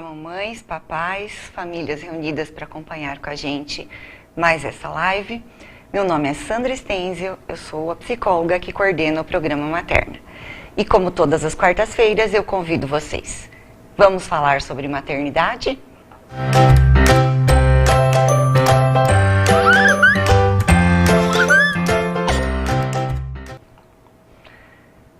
Olá, mamães, papais, famílias reunidas para acompanhar com a gente mais essa live. Meu nome é Sandra Stenzel, eu sou a psicóloga que coordena o programa Materna. E como todas as quartas-feiras, eu convido vocês. Vamos falar sobre maternidade?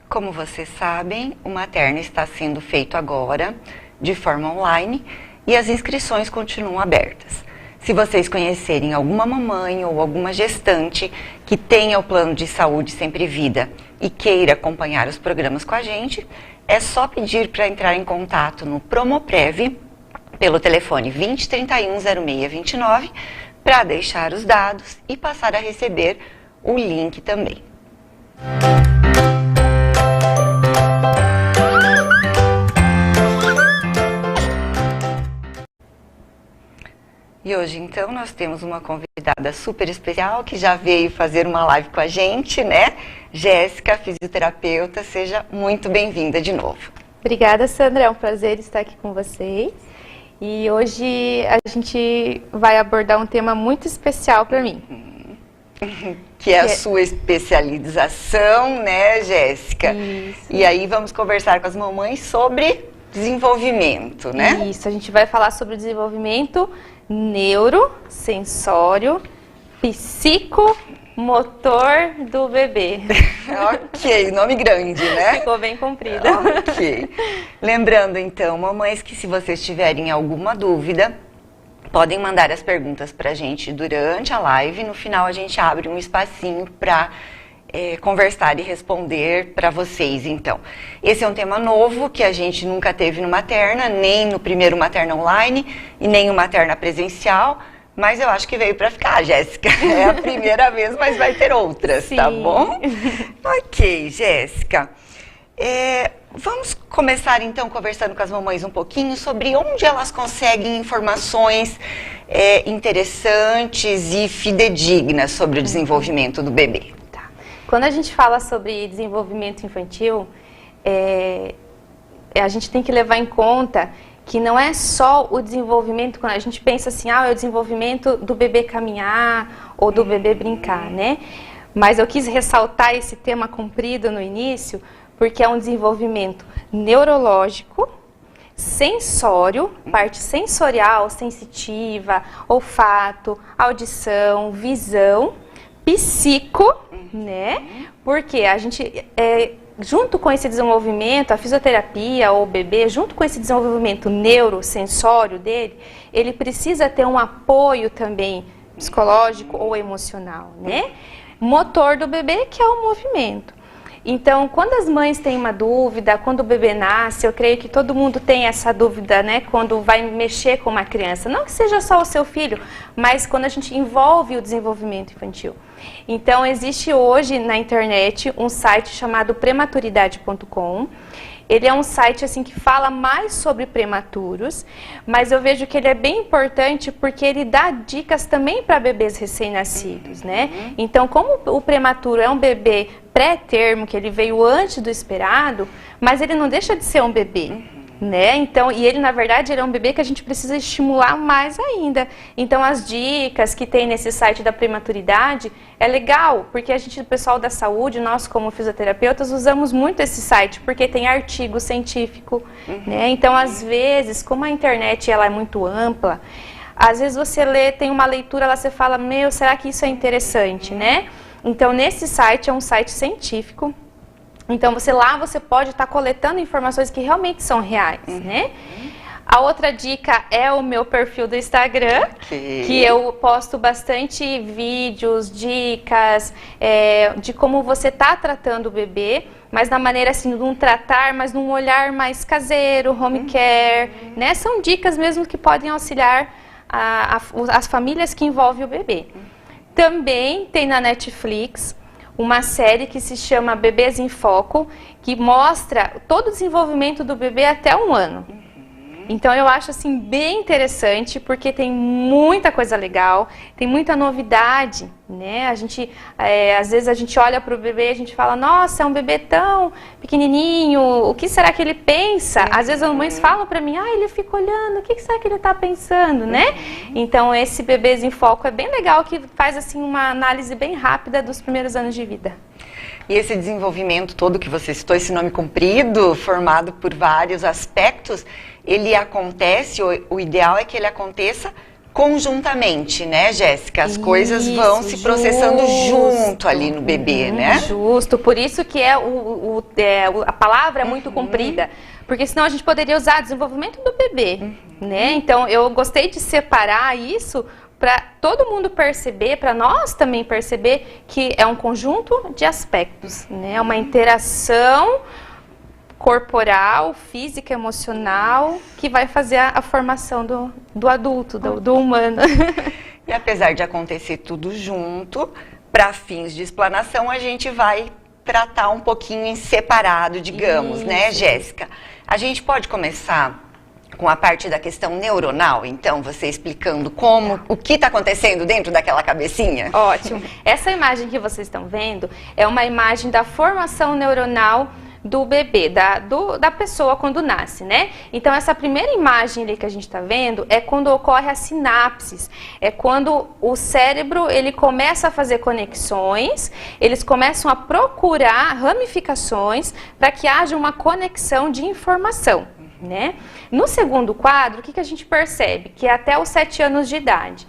Como vocês sabem, o Materna está sendo feito agora de forma online e as inscrições continuam abertas. Se vocês conhecerem alguma mamãe ou alguma gestante que tenha o plano de saúde Sempre Vida e queira acompanhar os programas com a gente, é só pedir para entrar em contato no Promoprev pelo telefone 20 31 06 29 para deixar os dados e passar a receber o link também. E hoje, então, nós temos uma convidada super especial que já veio fazer uma live com a gente, né? Jéssica, fisioterapeuta, seja muito bem-vinda de novo. Obrigada, Sandra, é um prazer estar aqui com vocês. E hoje a gente vai abordar um tema muito especial para mim. Que é a sua especialização, né, Jéssica? Isso. E aí vamos conversar com as mamães sobre desenvolvimento, né? Isso, a gente vai falar sobre o desenvolvimento neurosensório, psicomotor do bebê. Ok, nome grande, né? Ficou bem comprido. Ok. Lembrando, então, mamães, que se vocês tiverem alguma dúvida, podem mandar as perguntas pra gente durante a live. No final, a gente abre um espacinho para conversar e responder para vocês, então. Esse é um tema novo que a gente nunca teve no Materna, nem no primeiro Materna Online e nem no Materna Presencial, mas eu acho que veio para ficar, Jéssica. É a primeira vez, mas vai ter outras, Sim. Tá bom? Ok, Jéssica. Vamos começar, então, conversando com as mamães um pouquinho sobre onde elas conseguem informações interessantes e fidedignas sobre o desenvolvimento do bebê. Quando a gente fala sobre desenvolvimento infantil, a gente tem que levar em conta que não é só o desenvolvimento, quando a gente pensa assim, é o desenvolvimento do bebê caminhar ou do bebê brincar, né? Mas eu quis ressaltar esse tema comprido no início, porque é um desenvolvimento neurológico, sensório, parte sensorial, sensitiva, olfato, audição, visão, psico, né? Porque a gente, junto com esse desenvolvimento, a fisioterapia ou o bebê, junto com esse desenvolvimento neurosensório dele, ele precisa ter um apoio também psicológico ou emocional, né? Motor do bebê, que é o movimento. Então, quando as mães têm uma dúvida, quando o bebê nasce, eu creio que todo mundo tem essa dúvida, né? Quando vai mexer com uma criança. Não que seja só o seu filho, mas quando a gente envolve o desenvolvimento infantil. Então, existe hoje na internet um site chamado prematuridade.com. Ele é um site assim que fala mais sobre prematuros, mas eu vejo que ele é bem importante porque ele dá dicas também para bebês recém-nascidos, né? Então, como o prematuro é um bebê pré-termo, que ele veio antes do esperado, mas ele não deixa de ser um bebê, né? Então, e ele, na verdade, ele é um bebê que a gente precisa estimular mais ainda. Então, as dicas que tem nesse site da prematuridade é legal, porque o pessoal da saúde, nós como fisioterapeutas, usamos muito esse site, porque tem artigo científico, né? Então, às vezes, como a internet ela é muito ampla, às vezes você lê, tem uma leitura, lá você fala, será que isso é interessante, né? Então, nesse site, é um site científico. Então, você pode estar coletando informações que realmente são reais, né? A outra dica é o meu perfil do Instagram, que eu posto bastante vídeos, dicas de como você está tratando o bebê, mas na maneira assim, de um tratar, mas num olhar mais caseiro, home care, né? São dicas mesmo que podem auxiliar as famílias que envolvem o bebê. Também tem na Netflix uma série que se chama Bebês em Foco, que mostra todo o desenvolvimento do bebê até 1 ano. Então eu acho assim bem interessante, porque tem muita coisa legal, tem muita novidade, né? A gente, às vezes a gente olha para o bebê e a gente fala, nossa, é um bebê tão pequenininho, o que será que ele pensa? Às vezes as mães falam para mim, ele fica olhando, o que será que ele está pensando, né? Então esse Bebês em Foco é bem legal, que faz assim uma análise bem rápida dos primeiros anos de vida. E esse desenvolvimento todo que você citou, esse nome comprido, formado por vários aspectos, ele acontece, o ideal é que ele aconteça conjuntamente, né, Jéssica? As coisas vão se processando junto ali no bebê, né? Justo, por isso que a palavra é muito comprida, porque senão a gente poderia usar desenvolvimento do bebê, né? Então eu gostei de separar isso para todo mundo perceber, para nós também perceber que é um conjunto de aspectos, né? Uma interação corporal, física, emocional, que vai fazer a formação do adulto, do humano. E apesar de acontecer tudo junto, para fins de explanação, a gente vai tratar um pouquinho em separado, digamos, né, Jéssica? A gente pode começar com a parte da questão neuronal, então, você explicando o que está acontecendo dentro daquela cabecinha? Ótimo. Essa imagem que vocês estão vendo é uma imagem da formação neuronal do bebê, da pessoa quando nasce, né? Então, essa primeira imagem ali que a gente está vendo é quando ocorre as sinapses, é quando o cérebro, ele começa a fazer conexões, eles começam a procurar ramificações para que haja uma conexão de informação, né? No segundo quadro, o que a gente percebe? Que é até os 7 anos de idade.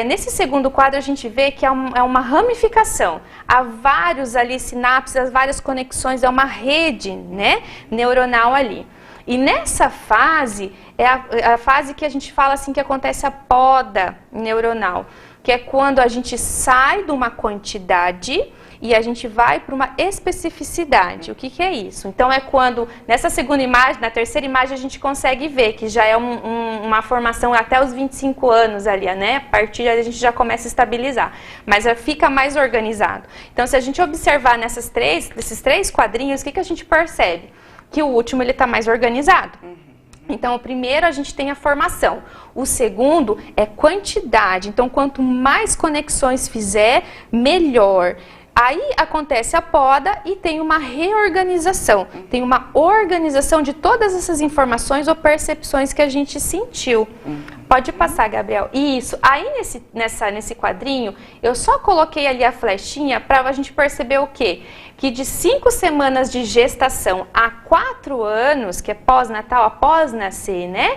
Nesse segundo quadro a gente vê que é uma ramificação, há vários ali sinapses, várias conexões, é uma rede, né, neuronal ali. E nessa fase, é a fase que a gente fala assim que acontece a poda neuronal, que é quando a gente sai de uma quantidade e a gente vai para uma especificidade. O que é isso? Então é quando, nessa segunda imagem, na terceira imagem, a gente consegue ver que já é uma formação até os 25 anos ali, né? A partir daí a gente já começa a estabilizar, mas fica mais organizado. Então, se a gente observar nesses três quadrinhos, o que a gente percebe? Que o último ele está mais organizado. Então, o primeiro a gente tem a formação, o segundo é quantidade. Então, quanto mais conexões fizer, melhor. Aí acontece a poda e tem uma reorganização, tem uma organização de todas essas informações ou percepções que a gente sentiu. Pode passar, Gabriel. Isso. Aí nesse quadrinho, eu só coloquei ali a flechinha para a gente perceber o quê? Que de 5 semanas de gestação a 4 anos, que é pós-natal, após nascer, né?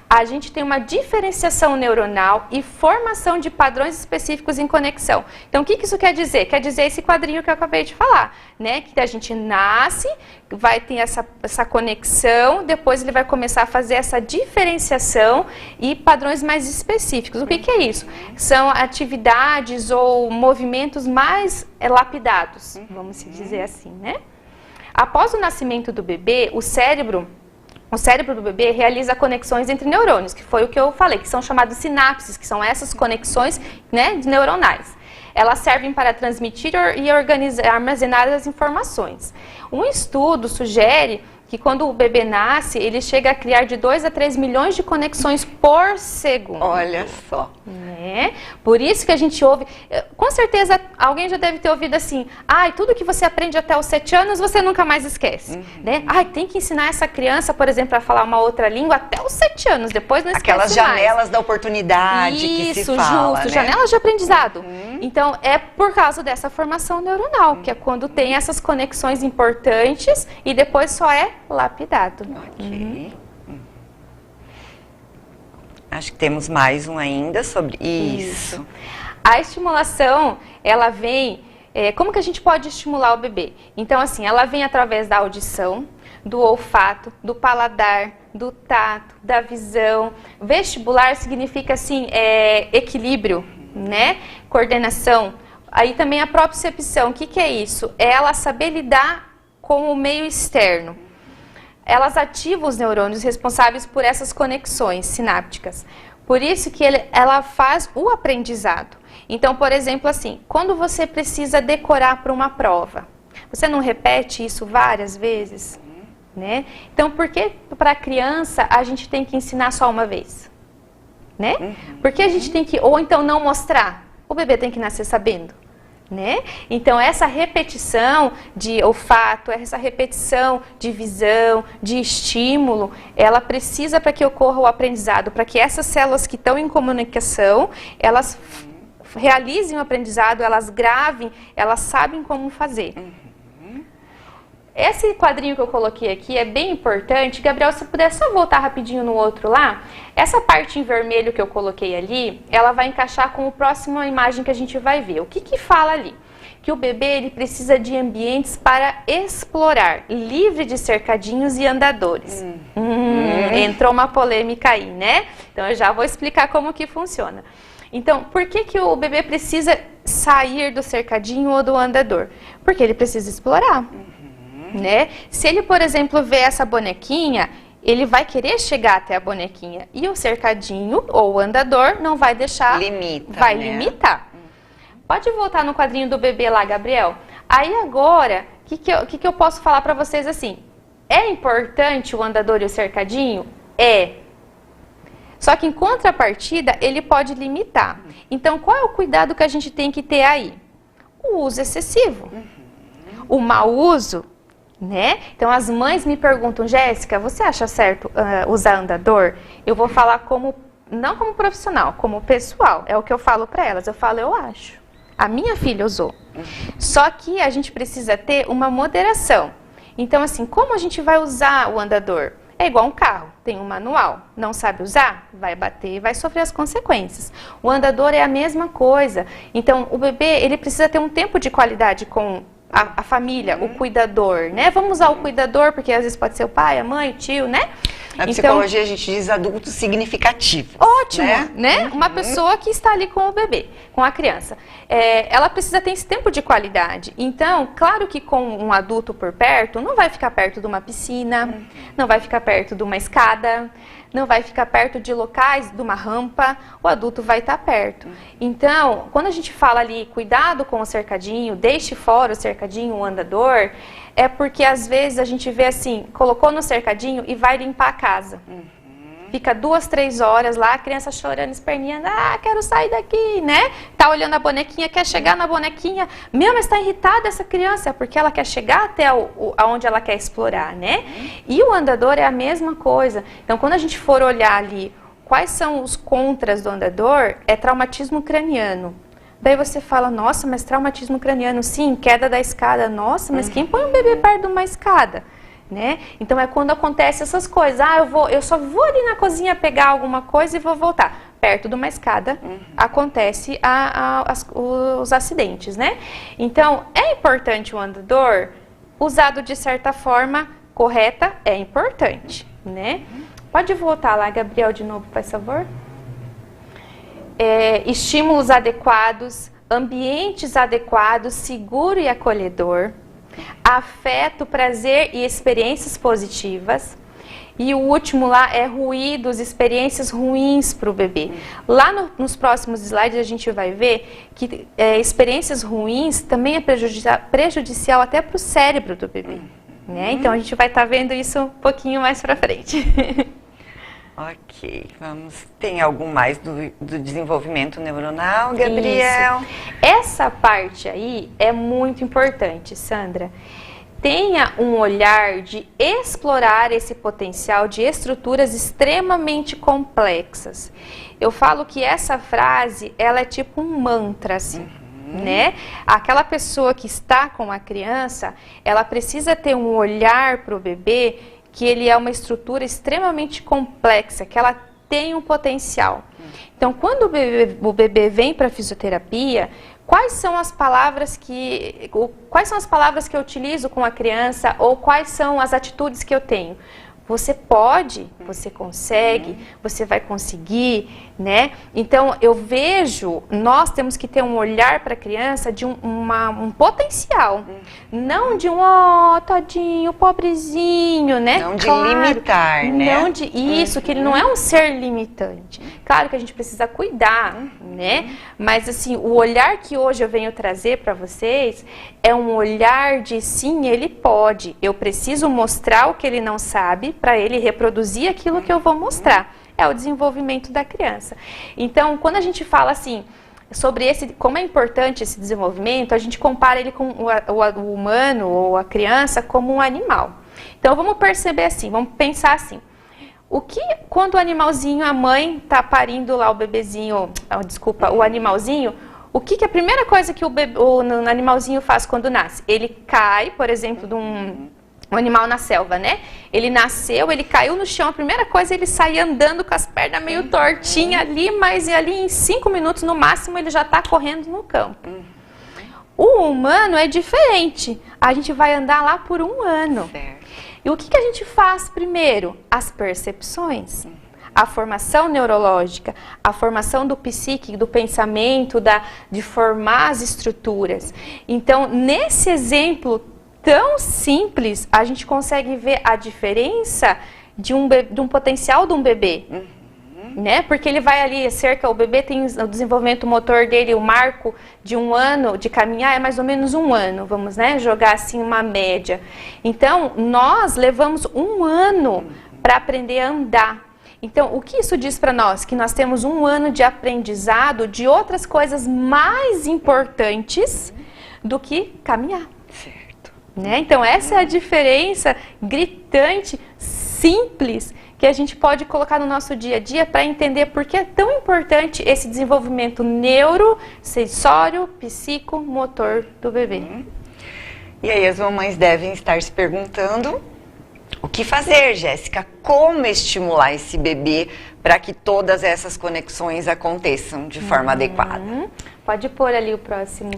A gente tem uma diferenciação neuronal e formação de padrões específicos em conexão. Então, o que isso quer dizer? Quer dizer esse quadrinho que eu acabei de falar, né? Que a gente nasce, vai ter essa conexão, depois ele vai começar a fazer essa diferenciação e padrões mais específicos. O que é isso? São atividades ou movimentos mais lapidados, vamos dizer assim, né? Após o nascimento do bebê, o cérebro do bebê realiza conexões entre neurônios, que foi o que eu falei, que são chamadas sinapses, que são essas conexões, né, neuronais. Elas servem para transmitir e armazenar as informações. Um estudo sugere que quando o bebê nasce, ele chega a criar de 2 a 3 milhões de conexões por segundo. Olha só. Né? Por isso que a gente ouve, com certeza alguém já deve ter ouvido assim, tudo que você aprende até os 7 anos você nunca mais esquece. Né? Tem que ensinar essa criança, por exemplo, a falar uma outra língua até os 7 anos, depois não esquece mais. Aquelas janelas da oportunidade que se fala, justo, né? Janelas de aprendizado. Então, é por causa dessa formação neuronal, que é quando tem essas conexões importantes e depois só é lapidado. Ok. Acho que temos mais um ainda sobre isso. A estimulação, ela vem... como que a gente pode estimular o bebê? Então, assim, ela vem através da audição, do olfato, do paladar, do tato, da visão. Vestibular significa, assim, equilíbrio, né? Coordenação. Aí também a propriocepção. O que é isso? É ela saber lidar com o meio externo. Elas ativam os neurônios responsáveis por essas conexões sinápticas. Por isso que ela faz o aprendizado. Então, por exemplo, assim, quando você precisa decorar para uma prova, você não repete isso várias vezes? né? Então, por que para a criança a gente tem que ensinar só uma vez? Né? Por que a gente tem que, ou então não mostrar? O bebê tem que nascer sabendo. Né? Então, essa repetição de olfato, essa repetição de visão, de estímulo, ela precisa para que ocorra o aprendizado, para que essas células que estão em comunicação, elas realizem o aprendizado, elas gravem, elas sabem como fazer. Esse quadrinho que eu coloquei aqui é bem importante. Gabriel, se puder só voltar rapidinho no outro lá, essa parte em vermelho que eu coloquei ali, ela vai encaixar com a próxima imagem que a gente vai ver. O que que fala ali? Que o bebê ele precisa de ambientes para explorar, livre de cercadinhos e andadores. Entrou uma polêmica aí, né? Então eu já vou explicar como que funciona. Então, por que que o bebê precisa sair do cercadinho ou do andador? Porque ele precisa explorar. Né? Se ele, por exemplo, vê essa bonequinha, ele vai querer chegar até a bonequinha. E o cercadinho ou o andador não vai deixar... Vai limitar. Pode voltar no quadrinho do bebê lá, Gabriel. Aí agora, o que eu posso falar para vocês assim? É importante o andador e o cercadinho? É. Só que em contrapartida, ele pode limitar. Então, qual é o cuidado que a gente tem que ter aí? O uso excessivo. O mau uso... Né? Então as mães me perguntam, Jéssica, você acha certo usar andador? Eu vou falar não como profissional, como pessoal. É o que eu falo para elas. Eu falo, eu acho. A minha filha usou. Só que a gente precisa ter uma moderação. Então assim, como a gente vai usar o andador? É igual um carro, tem um manual. Não sabe usar? Vai bater, vai sofrer as consequências. O andador é a mesma coisa. Então o bebê, ele precisa ter um tempo de qualidade com a família, o cuidador, né? Vamos usar o cuidador, porque às vezes pode ser o pai, a mãe, o tio, né? Na psicologia a gente diz adulto significativo. Ótimo, né? Uma pessoa que está ali com o bebê, com a criança. Ela precisa ter esse tempo de qualidade. Então, claro que com um adulto por perto, não vai ficar perto de uma piscina, não vai ficar perto de uma escada, não vai ficar perto de locais, de uma rampa, o adulto vai estar perto. Então, quando a gente fala ali, cuidado com o cercadinho, deixe fora o cercadinho, o andador, é porque às vezes a gente vê assim, colocou no cercadinho e vai limpar a casa. Fica 2, 3 horas lá, a criança chorando, esperneando, quero sair daqui, né? Tá olhando a bonequinha, quer chegar na bonequinha. Meu, mas tá irritada essa criança, é porque ela quer chegar até aonde ela quer explorar, né? E o andador é a mesma coisa. Então, quando a gente for olhar ali, quais são os contras do andador, é traumatismo craniano. Daí você fala, nossa, mas traumatismo craniano, sim, queda da escada. Nossa, mas quem põe um bebê perto de uma escada? Né? Então é quando acontece essas coisas. Eu só vou ali na cozinha pegar alguma coisa e vou voltar. Perto de uma escada acontece os acidentes, né? Então é importante o andador, usado de certa forma correta, é importante, né? Pode voltar lá, Gabriel, de novo, por favor. Estímulos adequados, ambientes adequados, seguro e acolhedor. Afeto, prazer e experiências positivas. E o último lá é ruídos, experiências ruins para o bebê. Lá nos próximos slides a gente vai ver que experiências ruins também é prejudicial até para o cérebro do bebê. Né? Então a gente vai estar vendo isso um pouquinho mais para frente. Ok, vamos. Tem algo mais do desenvolvimento neuronal, Gabriel? Isso. Essa parte aí é muito importante, Sandra. Tenha um olhar de explorar esse potencial de estruturas extremamente complexas. Eu falo que essa frase, ela é tipo um mantra, assim. Né? Aquela pessoa que está com a criança, ela precisa ter um olhar para o bebê que ele é uma estrutura extremamente complexa, que ela tem um potencial. Então, quando o bebê vem para a fisioterapia, quais são as palavras que eu utilizo com a criança ou quais são as atitudes que eu tenho? Você pode, você consegue, você vai conseguir, né? Então, eu vejo, nós temos que ter um olhar para a criança de um potencial. Não de tadinho, pobrezinho, né? Não de limitar, né? Não de isso, que ele não é um ser limitante. Claro que a gente precisa cuidar, né? Mas, assim, o olhar que hoje eu venho trazer para vocês é um olhar de sim, ele pode. Eu preciso mostrar o que ele não sabe para ele reproduzir aquilo que eu vou mostrar. É o desenvolvimento da criança. Então, quando a gente fala assim sobre como é importante esse desenvolvimento, a gente compara ele com o humano ou a criança como um animal. Então, vamos perceber assim, vamos pensar assim. Quando o animalzinho, a mãe está parindo lá o bebezinho, o animalzinho, o que a primeira coisa que o animalzinho faz quando nasce? Ele cai, por exemplo, de um animal na selva, né? Ele nasceu, ele caiu no chão, a primeira coisa ele sai andando com as pernas meio tortinhas ali, mas ali em 5 minutos no máximo ele já está correndo no campo. O humano é diferente, a gente vai andar lá por 1 ano. Certo. E o que a gente faz primeiro? As percepções. A formação neurológica, a formação do psique, do pensamento, de formar as estruturas. Então, nesse exemplo tão simples, a gente consegue ver a diferença de um potencial de um bebê. Né? Porque ele vai ali, o bebê tem o desenvolvimento motor dele, o marco de 1 ano de caminhar é mais ou menos 1 ano, vamos, né, jogar assim uma média. Então, nós levamos 1 ano para aprender a andar. Então, o que isso diz para nós? Que nós temos 1 ano de aprendizado de outras coisas mais importantes do que caminhar. Certo. Né? Então, essa é a diferença gritante, simples, que a gente pode colocar no nosso dia a dia para entender por que é tão importante esse desenvolvimento neurosensório, psicomotor do bebê. E aí as mamães devem estar se perguntando: o que fazer, Jéssica? Como estimular esse bebê para que todas essas conexões aconteçam de forma adequada? Pode pôr ali o próximo.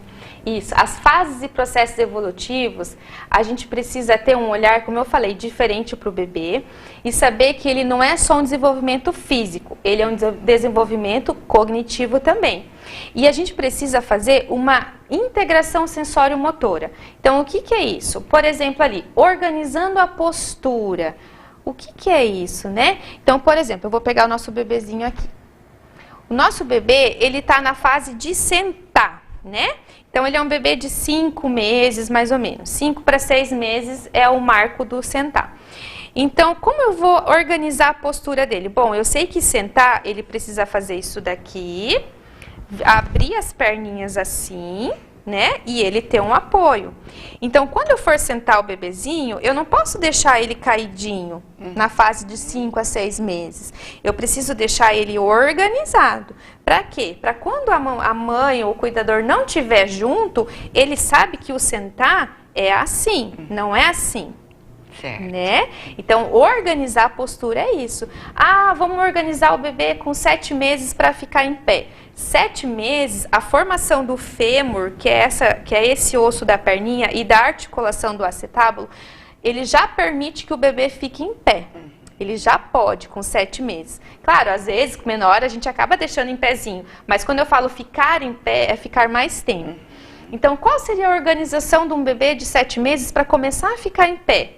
Isso. As fases e processos evolutivos, a gente precisa ter um olhar, como eu falei, diferente para o bebê e saber que ele não é só um desenvolvimento físico, ele é um desenvolvimento cognitivo também. E a gente precisa fazer uma integração sensório-motora. Então, o que é isso? Por exemplo, ali, organizando a postura. O que é isso, né? Então, por exemplo, eu vou pegar o nosso bebezinho aqui. O nosso bebê, ele está na fase de sentar, né? Então, ele é um bebê de 5 meses, mais ou menos. 5 para 6 meses é o marco do sentar. Então, como eu vou organizar a postura dele? Bom, eu sei que sentar, ele precisa fazer isso daqui, abrir as perninhas assim, né? E ele ter um apoio. Então, quando eu for sentar o bebezinho, eu não posso deixar ele caidinho na fase de 5 a 6 meses. Eu preciso deixar ele organizado. Para quê? Para quando a mãe ou o cuidador não estiver junto, ele sabe que o sentar é assim, não é assim. Certo. Né? Então, organizar a postura é isso. Vamos organizar o bebê com 7 meses para ficar em pé. 7 meses, a formação do fêmur, que é esse osso da perninha, e da articulação do acetábulo, ele já permite que o bebê fique em pé. Ele já pode, com 7 meses. Claro, às vezes, com menor, a gente acaba deixando em pezinho. Mas quando eu falo ficar em pé, é ficar mais tempo. Então, qual seria a organização de um bebê de 7 meses para começar a ficar em pé?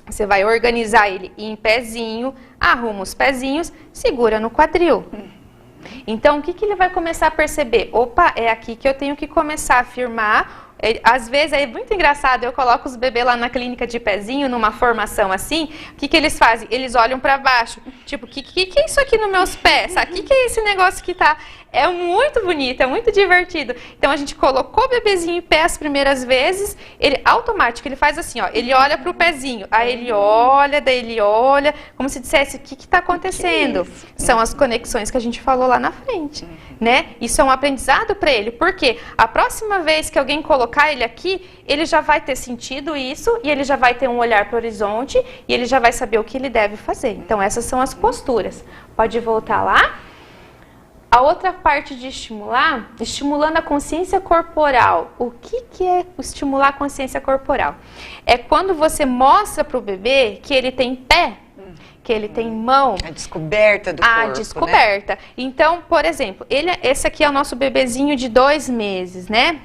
Você vai organizar ele em pezinho, arruma os pezinhos, segura no quadril. Então, o que ele vai começar a perceber? Opa, é aqui que eu tenho que começar a firmar. Às vezes é muito engraçado, eu coloco os bebês lá na clínica de pezinho, numa formação assim, o que eles fazem? Eles olham para baixo, tipo, o que é isso aqui nos meus pés? O que é esse negócio que tá... É muito bonito, é muito divertido. Então, a gente colocou o bebezinho em pé as primeiras vezes, ele automático, ele faz assim, ó, ele olha pro pezinho, aí ele olha, daí ele olha, como se dissesse, o que está acontecendo? São as conexões que a gente falou lá na frente, né? Isso é um aprendizado para ele, porque a próxima vez que alguém colocar ele aqui, ele já vai ter sentido isso, e ele já vai ter um olhar para o horizonte, e ele já vai saber o que ele deve fazer. Então, essas são as posturas. Pode voltar lá. A outra parte de estimular, estimulando a consciência corporal. O que é estimular a consciência corporal? É quando você mostra para o bebê que ele tem pé, que ele tem mão. A descoberta do corpo, A descoberta. Né? Então, por exemplo, esse aqui é o nosso bebezinho de 2 meses, né?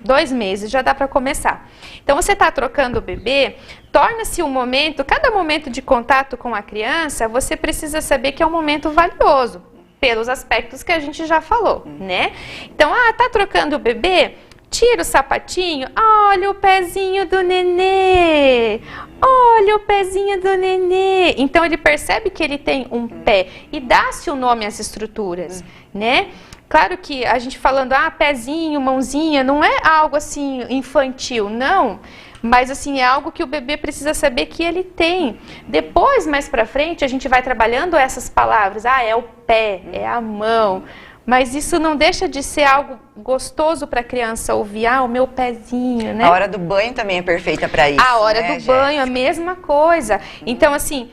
2 meses, já dá para começar. Então, você está trocando o bebê, torna-se um momento, cada momento de contato com a criança, você precisa saber que é um momento valioso, pelos aspectos que a gente já falou, né? Então, tá trocando o bebê? Tira o sapatinho, olha o pezinho do nenê, olha o pezinho do nenê. Então ele percebe que ele tem um pé e dá-se o nome às estruturas, né? Claro que a gente falando, pezinho, mãozinha, não é algo assim infantil, não. Mas assim, é algo que o bebê precisa saber que ele tem. Depois, mais pra frente, a gente vai trabalhando essas palavras. É o pé, é a mão. Mas isso não deixa de ser algo gostoso para a criança ouvir, o meu pezinho, né? A hora do banho também é perfeita para isso, A hora do banho, a mesma coisa. Então, assim,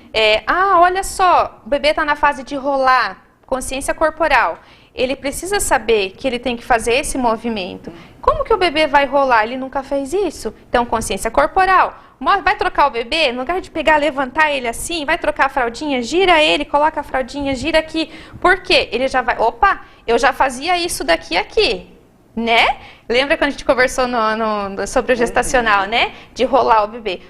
olha só, o bebê está na fase de rolar, consciência corporal. Ele precisa saber que ele tem que fazer esse movimento. Como que o bebê vai rolar? Ele nunca fez isso. Então, consciência corporal. Vai trocar o bebê, no lugar de pegar, levantar ele assim, vai trocar a fraldinha, gira ele, coloca a fraldinha, gira aqui. Por quê? Ele já vai, eu já fazia isso daqui aqui, né? Lembra quando a gente conversou sobre o gestacional, né? De rolar o bebê.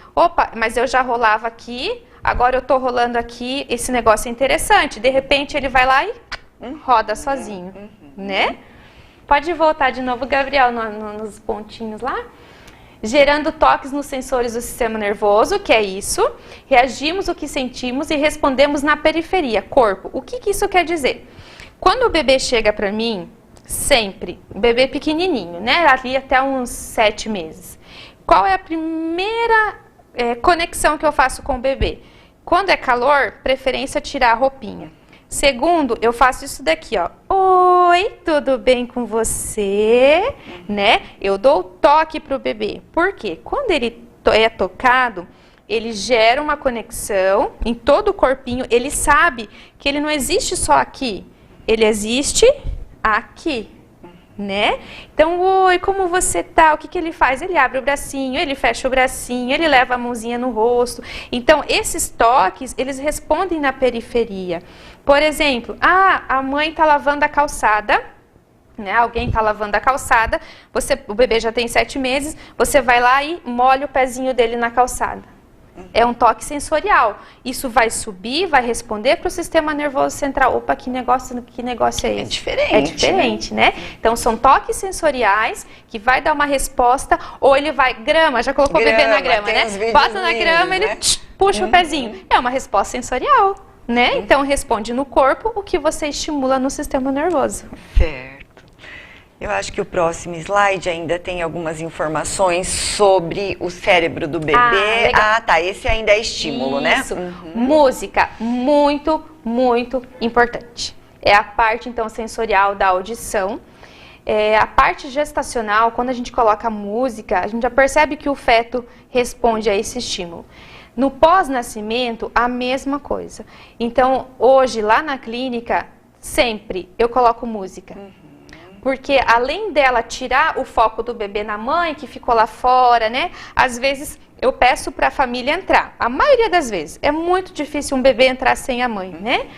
Mas eu já rolava aqui, agora eu tô rolando aqui, esse negócio é interessante. De repente ele vai lá e roda sozinho, né? Pode voltar de novo, Gabriel, nos pontinhos lá. Gerando toques nos sensores do sistema nervoso, que é isso. Reagimos o que sentimos e respondemos na periferia, corpo. O que isso quer dizer? Quando o bebê chega para mim, sempre, o bebê pequenininho, né? Ali até uns 7 meses. Qual é a primeira conexão que eu faço com o bebê? Quando é calor, preferência tirar a roupinha. Segundo, eu faço isso daqui, ó. Oi, tudo bem com você? Né? Eu dou o toque pro bebê. Por quê? Quando ele é tocado, ele gera uma conexão em todo o corpinho. Ele sabe que ele não existe só aqui. Ele existe aqui, né? Então, oi, como você tá? O que ele faz? Ele abre o bracinho, ele fecha o bracinho, ele leva a mãozinha no rosto. Então, esses toques, eles respondem na periferia. Por exemplo, a mãe tá lavando a calçada, né? Alguém tá lavando a calçada, o bebê já tem 7 meses, você vai lá e molha o pezinho dele na calçada. É um toque sensorial. Isso vai subir, vai responder para o sistema nervoso central. Opa, que negócio é esse? É diferente. É diferente, né? Então, são toques sensoriais que vai dar uma resposta, ou ele vai, grama, já colocou o bebê na grama, né? Bota na grama, né? Ele puxa o pezinho. É uma resposta sensorial, né? Então, responde no corpo o que você estimula no sistema nervoso. Certo. Eu acho que o próximo slide ainda tem algumas informações sobre o cérebro do bebê. Tá. Esse ainda é estímulo, isso, né? Música, muito, muito importante. É a parte, então, sensorial da audição. A parte gestacional, quando a gente coloca música, a gente já percebe que o feto responde a esse estímulo. No pós-nascimento, a mesma coisa. Então, hoje, lá na clínica, sempre eu coloco música. Porque além dela tirar o foco do bebê na mãe, que ficou lá fora, né? Às vezes eu peço para a família entrar. A maioria das vezes. É muito difícil um bebê entrar sem a mãe, né?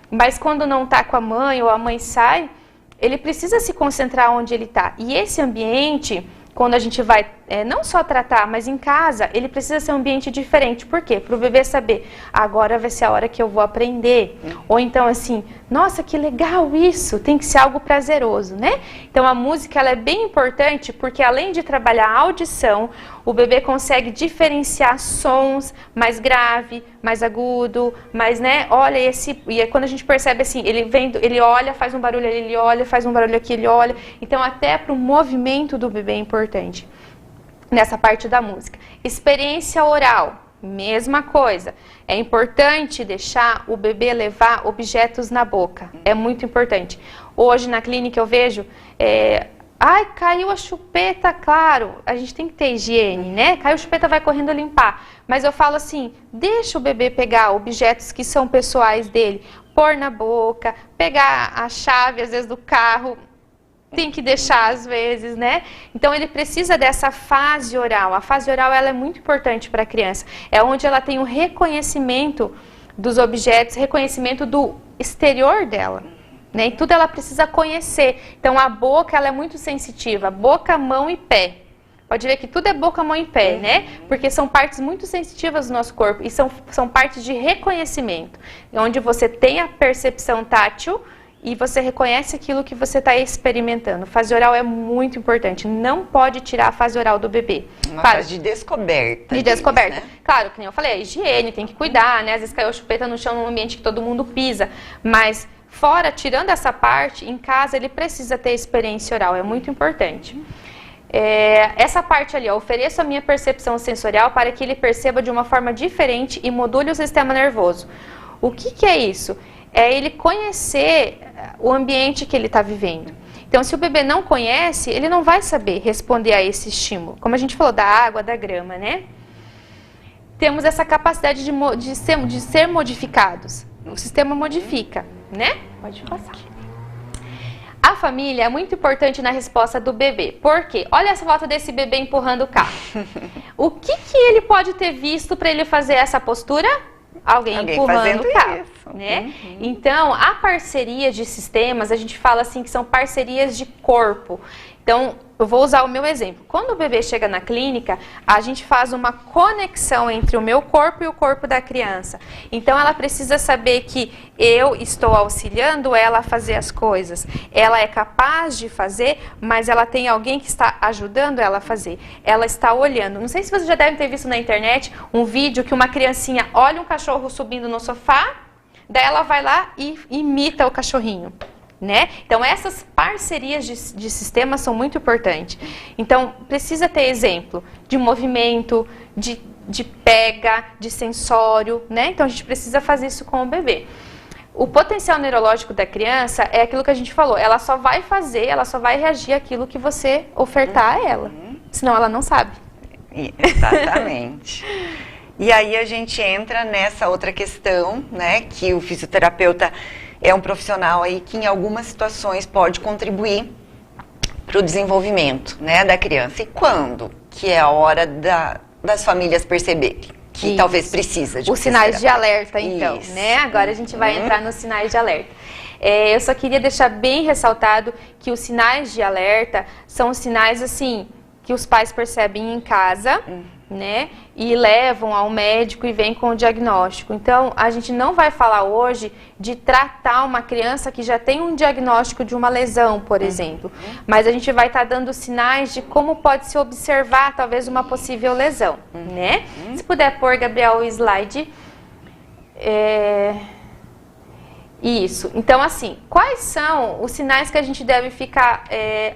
Mas quando não está com a mãe ou a mãe sai, ele precisa se concentrar onde ele está. E esse ambiente, quando a gente vai não só tratar, mas em casa, ele precisa ser um ambiente diferente. Por quê? Para o bebê saber, agora vai ser a hora que eu vou aprender. Ou então assim, nossa, que legal isso, tem que ser algo prazeroso, né? Então a música ela é bem importante porque além de trabalhar a audição, o bebê consegue diferenciar sons mais grave, mais agudo, mais, né? Olha, e quando a gente percebe assim, ele olha, faz um barulho ali, ele olha, faz um barulho aqui, ele olha. Então até para o movimento do bebê é importante. Nessa parte da música. Experiência oral, mesma coisa. É importante deixar o bebê levar objetos na boca. É muito importante. Hoje na clínica eu vejo, caiu a chupeta, claro, a gente tem que ter higiene, né? Caiu a chupeta, vai correndo limpar. Mas eu falo assim, deixa o bebê pegar objetos que são pessoais dele, pôr na boca, pegar a chave, às vezes, do carro, tem que deixar às vezes, né? Então ele precisa dessa fase oral. A fase oral ela é muito importante para a criança. É onde ela tem o reconhecimento dos objetos, reconhecimento do exterior dela. Né? E tudo ela precisa conhecer. Então a boca ela é muito sensitiva, boca, mão e pé. Pode ver que tudo é boca, mão e pé, né? Porque são partes muito sensitivas do nosso corpo e são partes de reconhecimento, onde você tem a percepção tátil e você reconhece aquilo que você está experimentando. Fase oral é muito importante, não pode tirar a fase oral do bebê. Uma fase de descoberta. De descoberta. Né? Claro, que nem eu falei, a higiene, tem que cuidar, né? Às vezes caiu chupeta no chão num ambiente que todo mundo pisa, mas fora, tirando essa parte, em casa ele precisa ter experiência oral, é muito importante. Essa parte ali, eu ofereço a minha percepção sensorial para que ele perceba de uma forma diferente e module o sistema nervoso. O que é isso? É ele conhecer o ambiente que ele está vivendo. Então, se o bebê não conhece, ele não vai saber responder a esse estímulo. Como a gente falou, da água, da grama, né? Temos essa capacidade de ser modificados. O sistema modifica, né? Pode passar. A família é muito importante na resposta do bebê. Por quê? Olha essa foto desse bebê empurrando o carro. O que ele pode ter visto para ele fazer essa postura? Alguém empurrando o carro. Né? Então, a parceria de sistemas, a gente fala assim que são parcerias de corpo. Então, eu vou usar o meu exemplo. Quando o bebê chega na clínica, a gente faz uma conexão entre o meu corpo e o corpo da criança. Então, ela precisa saber que eu estou auxiliando ela a fazer as coisas. Ela é capaz de fazer, mas ela tem alguém que está ajudando ela a fazer. Ela está olhando. Não sei se vocês já devem ter visto na internet um vídeo que uma criancinha olha um cachorro subindo no sofá, daí ela vai lá e imita o cachorrinho. Né? Então, essas parcerias de sistemas são muito importantes. Então, precisa ter exemplo de movimento, de pega, de sensório, né? Então, a gente precisa fazer isso com o bebê. O potencial neurológico da criança é aquilo que a gente falou. Ela só vai fazer, ela só vai reagir àquilo que você ofertar a ela. Senão, ela não sabe. Exatamente. E aí, a gente entra nessa outra questão, né? Que o fisioterapeuta é um profissional aí que em algumas situações pode contribuir para o desenvolvimento, né, da criança. E quando que é a hora das famílias perceberem que talvez precisa de os sinais de alerta, então, né? Agora a gente vai entrar nos sinais de alerta. Eu só queria deixar bem ressaltado que os sinais de alerta são os sinais, assim, que os pais percebem em casa, né? E levam ao médico e vêm com o diagnóstico. Então, a gente não vai falar hoje de tratar uma criança que já tem um diagnóstico de uma lesão, por exemplo. Mas a gente vai estar dando sinais de como pode se observar, talvez, uma possível lesão, né? Se puder pôr, Gabriel, o slide. Isso. Então, assim, quais são os sinais que a gente deve ficar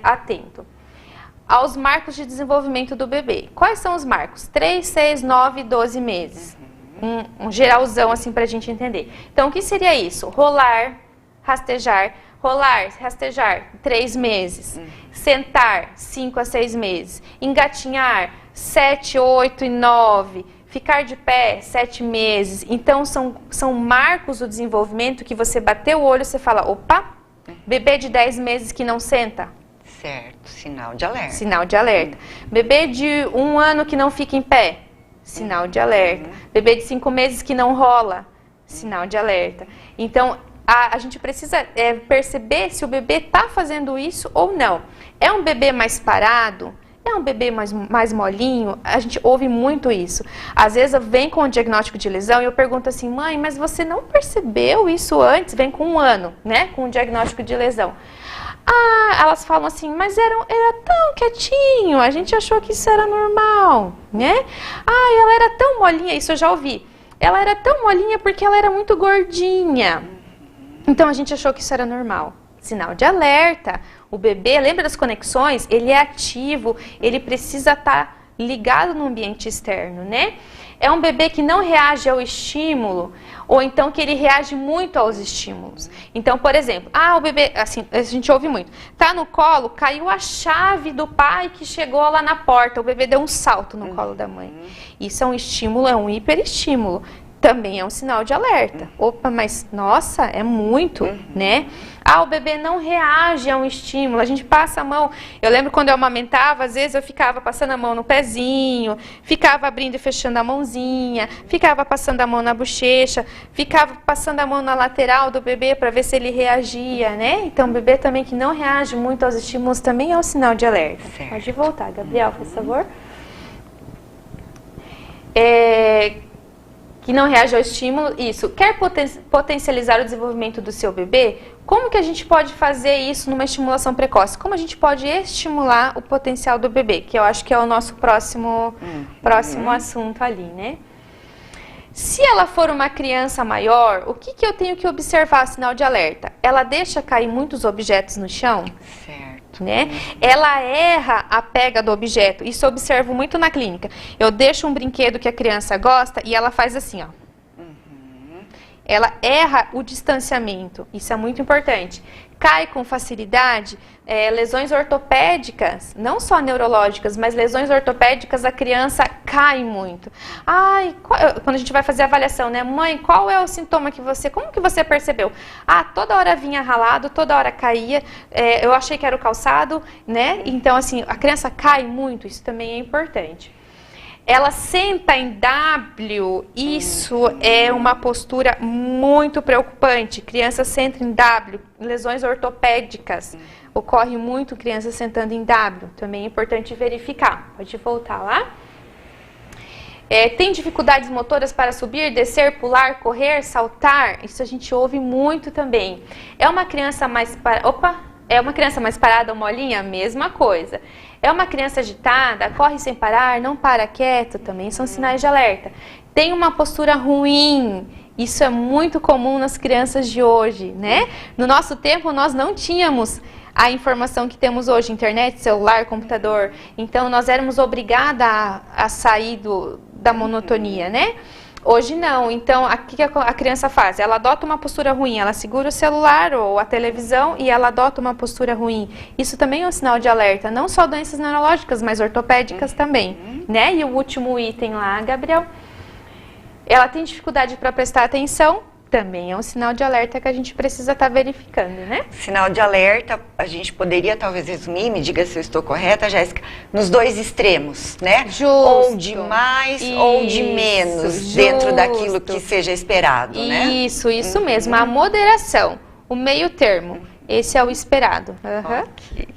atento? Aos marcos de desenvolvimento do bebê. Quais são os marcos? 3, 6, 9, 12 meses. Um geralzão assim pra gente entender. Então, o que seria isso? Rolar, rastejar, 3 meses. Sentar, 5 a 6 meses. Engatinhar, 7, 8 e 9. Ficar de pé, 7 meses. Então, são marcos do desenvolvimento que você bateu o olho e você fala, opa, bebê de 10 meses que não senta. Certo, sinal de alerta. Sinal de alerta. Bebê de 1 ano que não fica em pé, sinal de alerta. Bebê de 5 meses que não rola, sinal de alerta. Então, a gente precisa perceber se o bebê está fazendo isso ou não. É um bebê mais parado? É um bebê mais molinho? A gente ouve muito isso. Às vezes vem com o diagnóstico de lesão e eu pergunto assim, mãe, mas você não percebeu isso antes? Vem com 1 ano, né? Com o diagnóstico de lesão. Elas falam assim, mas era tão quietinho, a gente achou que isso era normal, né? Ela era tão molinha, isso eu já ouvi. Ela era tão molinha porque ela era muito gordinha. Então a gente achou que isso era normal. Sinal de alerta. O bebê, lembra das conexões? Ele é ativo, ele precisa estar ligado no ambiente externo, né? É um bebê que não reage ao estímulo, ou então que ele reage muito aos estímulos. Então, por exemplo, o bebê, assim, a gente ouve muito, tá no colo, caiu a chave do pai que chegou lá na porta, o bebê deu um salto no colo da mãe. Isso é um estímulo, é um hiperestímulo. também é um sinal de alerta. Opa, mas nossa, é muito, né? Ah, o bebê não reage a um estímulo, a gente passa a mão. Eu lembro quando eu amamentava, às vezes eu ficava passando a mão no pezinho, ficava abrindo e fechando a mãozinha, ficava passando a mão na bochecha, ficava passando a mão na lateral do bebê para ver se ele reagia, né? Então, o bebê também que não reage muito aos estímulos também é um sinal de alerta. Certo. Pode voltar, Gabriel, por favor. Que não reage ao estímulo, isso. Quer potencializar o desenvolvimento do seu bebê? Como que a gente pode fazer isso numa estimulação precoce? Como a gente pode estimular o potencial do bebê? Que eu acho que é o nosso próximo assunto ali, né? Se ela for uma criança maior, o que eu tenho que observar, sinal de alerta? Ela deixa cair muitos objetos no chão? Certo. Né? Ela erra a pega do objeto. Isso eu observo muito na clínica. Eu deixo um brinquedo que a criança gosta e ela faz assim, ó. Ela erra o distanciamento. Isso é muito importante. Cai com facilidade, lesões ortopédicas, não só neurológicas, mas lesões ortopédicas, a criança cai muito. Ai, quando a gente vai fazer a avaliação, né? Mãe, qual é o sintoma como que você percebeu? Ah, toda hora vinha ralado, toda hora caía, eu achei que era o calçado, né? Então, assim, a criança cai muito, isso também é importante. Ela senta em W, isso é uma postura muito preocupante. Criança senta em W, lesões ortopédicas. Ocorre muito criança sentando em W, também é importante verificar. Pode voltar lá. Tem dificuldades motoras para subir, descer, pular, correr, saltar? Isso a gente ouve muito também. É uma criança mais parada ou molinha? Mesma coisa. É uma criança agitada, corre sem parar, não para quieto, também são sinais de alerta. Tem uma postura ruim, isso é muito comum nas crianças de hoje, né? No nosso tempo, nós não tínhamos a informação que temos hoje, internet, celular, computador. Então, nós éramos obrigadas a sair da monotonia, né? Hoje não, então o que a criança faz? Ela adota uma postura ruim, ela segura o celular ou a televisão e ela adota uma postura ruim. Isso também é um sinal de alerta, não só doenças neurológicas, mas ortopédicas também, né? E o último item lá, Gabriel, ela tem dificuldade para prestar atenção, também é um sinal de alerta que a gente precisa estar verificando, né? Sinal de alerta, a gente poderia talvez resumir, me diga se eu estou correta, Jéssica, nos dois extremos, né? Justo. Ou de mais ou de menos, Justo. Dentro daquilo que seja esperado, né? Isso mesmo, a moderação, o meio termo, esse é o esperado. Ok.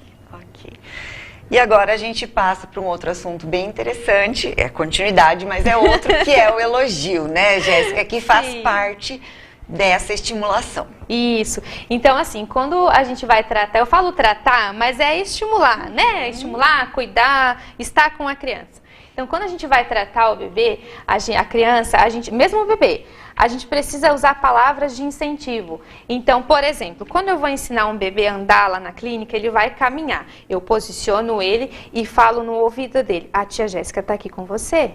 E agora a gente passa para um outro assunto bem interessante, é continuidade, mas é outro, que é o elogio, né, Jéssica, que faz parte dessa estimulação. Isso. Então, assim, quando a gente vai tratar, eu falo tratar, mas é estimular, né? Estimular, cuidar, estar com a criança. Então, quando a gente vai tratar o bebê, a criança, mesmo o bebê, a gente precisa usar palavras de incentivo. Então, por exemplo, quando eu vou ensinar um bebê a andar lá na clínica, ele vai caminhar. Eu posiciono ele e falo no ouvido dele, a tia Jéssica está aqui com você?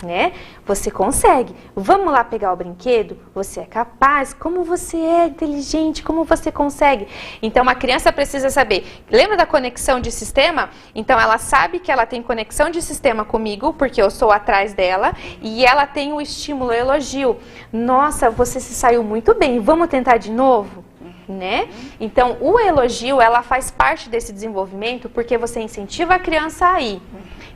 Né? Você consegue. Vamos lá pegar o brinquedo? Você é capaz. Como você é inteligente? Como você consegue? Então, a criança precisa saber. Lembra da conexão de sistema? Então, ela sabe que ela tem conexão de sistema comigo, porque eu sou atrás dela, e ela tem o estímulo, o elogio. Nossa, você se saiu muito bem. Vamos tentar de novo? Né? Então, o elogio, ela faz parte desse desenvolvimento, porque você incentiva a criança a ir.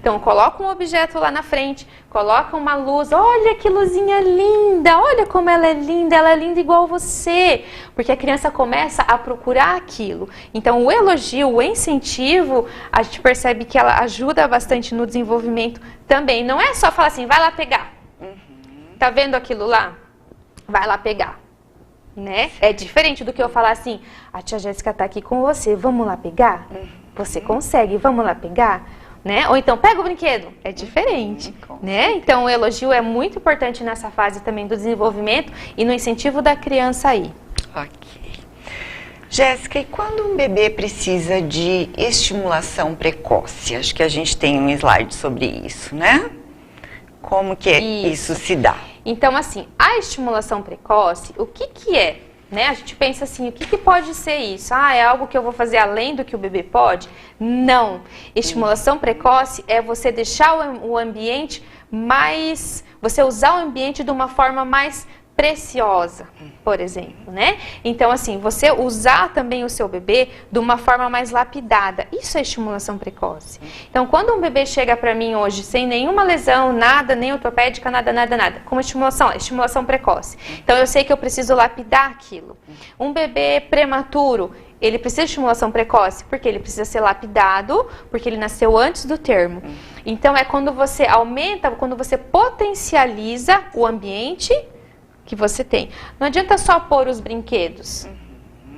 Então, coloca um objeto lá na frente, coloca uma luz, olha que luzinha linda, olha como ela é linda igual você. Porque a criança começa a procurar aquilo. Então, o elogio, o incentivo, a gente percebe que ela ajuda bastante no desenvolvimento também. Não é só falar assim, vai lá pegar. Tá vendo aquilo lá? Vai lá pegar. Né? É diferente do que eu falar assim, a tia Jéssica tá aqui com você, vamos lá pegar? Você consegue, vamos lá pegar? Né? Ou então, pega o brinquedo. É diferente, né? Então, o elogio é muito importante nessa fase também do desenvolvimento e no incentivo da criança aí. Ok. Jéssica, e quando um bebê precisa de estimulação precoce? Acho que a gente tem um slide sobre isso, né? Como que isso se dá? Então, assim, a estimulação precoce, o que é? Né? A gente pensa assim, o que pode ser isso? Ah, é algo que eu vou fazer além do que o bebê pode? Não. Estimulação precoce é você deixar o ambiente você usar o ambiente de uma forma mais preciosa, por exemplo, né? Então, assim, você usar também o seu bebê de uma forma mais lapidada, isso é estimulação precoce. Então, quando um bebê chega para mim hoje sem nenhuma lesão, nada, nem ortopédica, nada, como estimulação precoce. Então, eu sei que eu preciso lapidar aquilo. Um bebê prematuro, ele precisa de estimulação precoce, porque ele precisa ser lapidado, porque ele nasceu antes do termo. Então, é quando você aumenta, quando você potencializa o ambiente que você tem. Não adianta só pôr os brinquedos.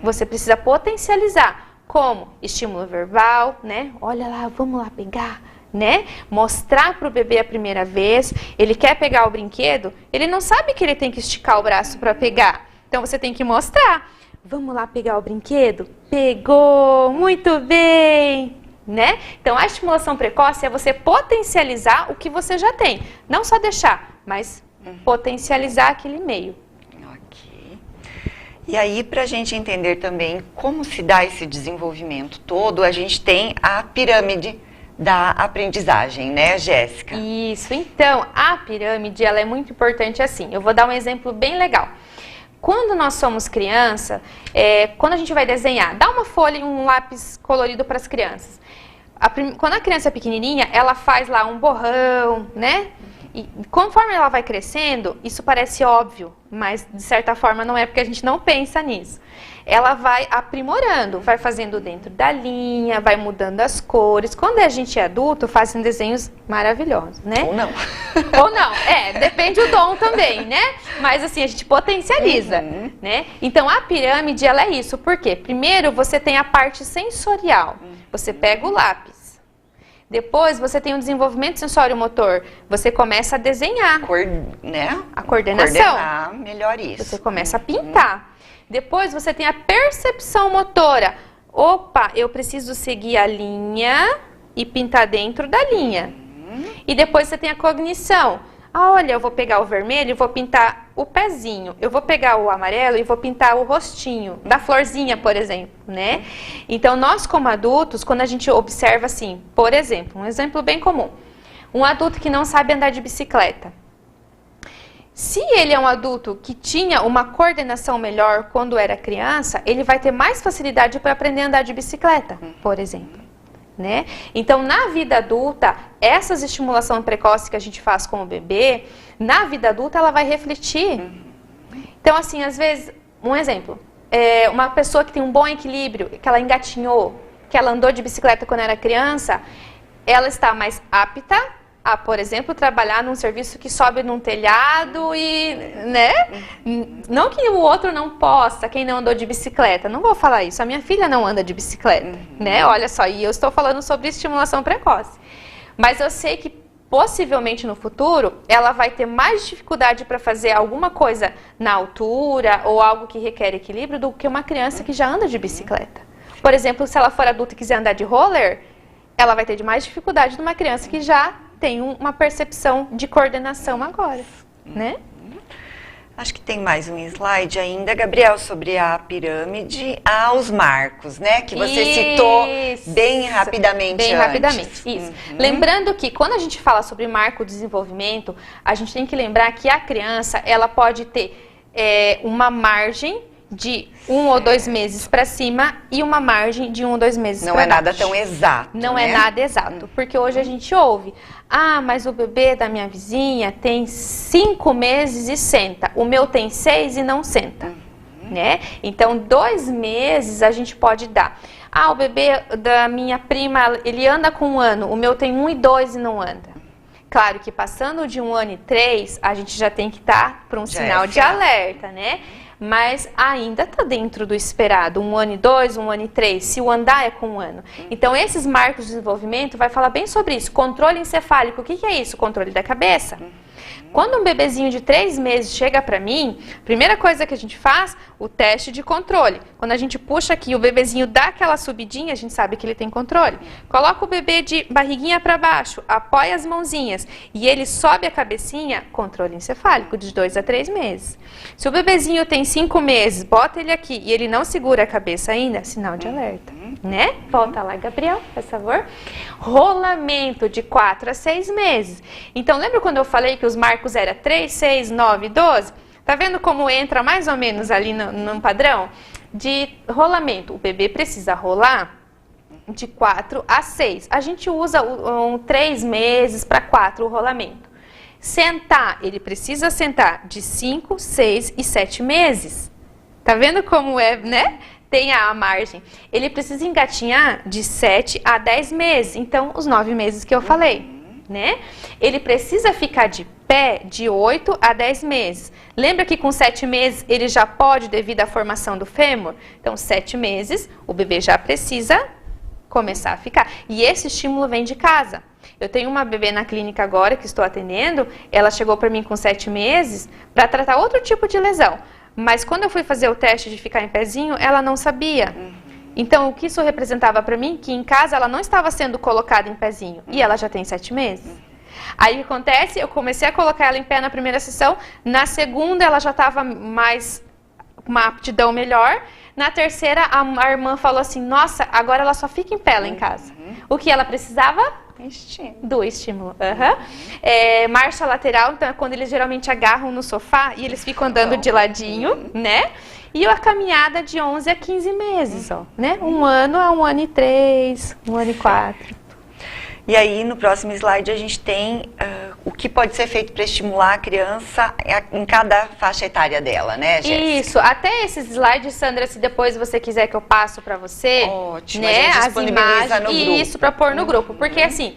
Você precisa potencializar. Como? Estímulo verbal, né? Olha lá, vamos lá pegar, né? Mostrar para o bebê a primeira vez. Ele quer pegar o brinquedo, ele não sabe que ele tem que esticar o braço para pegar. Então, você tem que mostrar. Vamos lá pegar o brinquedo? Pegou! Muito bem! Né? Então, a estimulação precoce é você potencializar o que você já tem. Não só deixar, mas potencializar aquele meio. Ok. E aí, para a gente entender também como se dá esse desenvolvimento todo, a gente tem a pirâmide da aprendizagem, né, Jéssica? Isso. Então, a pirâmide, ela é muito importante assim. Eu vou dar um exemplo bem legal. Quando nós somos criança, quando a gente vai desenhar, dá uma folha e um lápis colorido para as crianças. Quando a criança é pequenininha, ela faz lá um borrão, né? E conforme ela vai crescendo, isso parece óbvio, mas de certa forma não é, porque a gente não pensa nisso. Ela vai aprimorando, vai fazendo dentro da linha, vai mudando as cores. Quando a gente é adulto, fazem desenhos maravilhosos, né? Ou não. Ou não, depende do dom também, né? Mas assim, a gente potencializa, né? Então, a pirâmide, ela é isso. Por quê? Primeiro, você tem a parte sensorial. Você pega o lápis. Depois, você tem um desenvolvimento sensório-motor. Você começa a desenhar. Né? A coordenação. Coordenar melhor isso. Você começa a pintar. Depois, você tem a percepção motora. Opa, eu preciso seguir a linha e pintar dentro da linha. E depois, você tem a cognição. Olha, eu vou pegar o vermelho e vou pintar o pezinho. Eu vou pegar o amarelo e vou pintar o rostinho da florzinha, por exemplo, né? Então, nós como adultos, quando a gente observa assim, por exemplo, um exemplo bem comum. Um adulto que não sabe andar de bicicleta. Se ele é um adulto que tinha uma coordenação melhor quando era criança, ele vai ter mais facilidade para aprender a andar de bicicleta, por exemplo. Né? Então, na vida adulta, essas estimulações precoces que a gente faz com o bebê, na vida adulta ela vai refletir. Então, assim, às vezes, um exemplo, uma pessoa que tem um bom equilíbrio, que ela engatinhou, que ela andou de bicicleta quando era criança, ela está mais apta a, por exemplo, trabalhar num serviço que sobe num telhado e, né? Não que o outro não possa, quem não andou de bicicleta. Não vou falar isso. A minha filha não anda de bicicleta, né? Olha só, e eu estou falando sobre estimulação precoce. Mas eu sei que, possivelmente, no futuro, ela vai ter mais dificuldade para fazer alguma coisa na altura ou algo que requer equilíbrio do que uma criança que já anda de bicicleta. Por exemplo, se ela for adulta e quiser andar de roller, ela vai ter mais dificuldade de uma criança que já tem uma percepção de coordenação agora, né? Acho que tem mais um slide ainda, Gabriel, sobre a pirâmide. Os marcos, né? Que você citou bem rapidamente Bem antes. rapidamente, isso. Lembrando que quando a gente fala sobre marco desenvolvimento, a gente tem que lembrar que a criança, ela pode ter uma margem de 1 ou 2 meses para cima e uma margem de 1 ou 2 meses para baixo. Não é nada tão exato, Não né? é nada exato, porque hoje a gente ouve, mas o bebê da minha vizinha tem 5 meses e senta, o meu tem 6 e não senta, né? Então, 2 meses a gente pode dar. O bebê da minha prima, ele anda com 1 ano, o meu tem 1 e 2 e não anda. Claro que passando de 1 ano e 3, a gente já tem que estar para um sinal de alerta, né? Mas ainda está dentro do esperado, 1 ano e 2, 1 ano e 3, se o andar é com 1 ano. Então, esses marcos de desenvolvimento vai falar bem sobre isso. Controle encefálico, o que é isso? Controle da cabeça. Quando um bebezinho de 3 meses chega para mim, a primeira coisa que a gente faz, o teste de controle. Quando a gente puxa aqui, o bebezinho dá aquela subidinha, a gente sabe que ele tem controle. Coloca o bebê de barriguinha para baixo, apoia as mãozinhas e ele sobe a cabecinha, controle encefálico, de 2 a 3 meses. Se o bebezinho tem 5 meses, bota ele aqui e ele não segura a cabeça ainda, sinal de alerta. né? Volta lá, Gabriel, por favor. Rolamento de 4 a 6 meses. Então, lembra quando eu falei que os marcos eram 3, 6, 9, 12? Tá vendo como entra mais ou menos ali num padrão? De rolamento, o bebê precisa rolar de 4 a 6. A gente usa 3 meses para 4 o rolamento. Sentar, ele precisa sentar de 5, 6 e 7 meses. Tá vendo como é, né? Tem a margem. Ele precisa engatinhar de 7 a 10 meses. Então, os 9 meses que eu falei, né? Ele precisa ficar de pé de 8 a 10 meses. Lembra que com 7 meses ele já pode devido à formação do fêmur? Então, 7 meses, o bebê já precisa começar a ficar. E esse estímulo vem de casa. Eu tenho uma bebê na clínica agora que estou atendendo, ela chegou para mim com 7 meses para tratar outro tipo de lesão. Mas quando eu fui fazer o teste de ficar em pezinho, ela não sabia. Então, o que isso representava para mim? Que em casa ela não estava sendo colocada em pezinho. E ela já tem 7 meses. Aí o que acontece? Eu comecei a colocar ela em pé na primeira sessão. Na segunda, ela já estava mais uma aptidão melhor. Na terceira, a irmã falou assim, nossa, agora ela só fica em pé lá em casa. O que ela precisava? Do estímulo. Marcha lateral, então é quando eles geralmente agarram no sofá e eles ficam andando de ladinho, né? E a caminhada de 11 a 15 meses, ó, né? 1 ano a 1 ano e 3, 1 ano e 4. E aí, no próximo slide, a gente tem o que pode ser feito para estimular a criança em cada faixa etária dela, né, Jéssica? Isso. Até esses slides, Sandra, se depois você quiser que eu passo para você. Ótimo, né, a gente disponibiliza no grupo. Isso, para pôr no grupo. Porque, assim,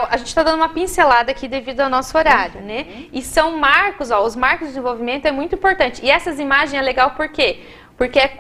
a gente está dando uma pincelada aqui devido ao nosso horário, né? E são marcos, ó, os marcos de desenvolvimento é muito importante. E essas imagens é legal por quê? Porque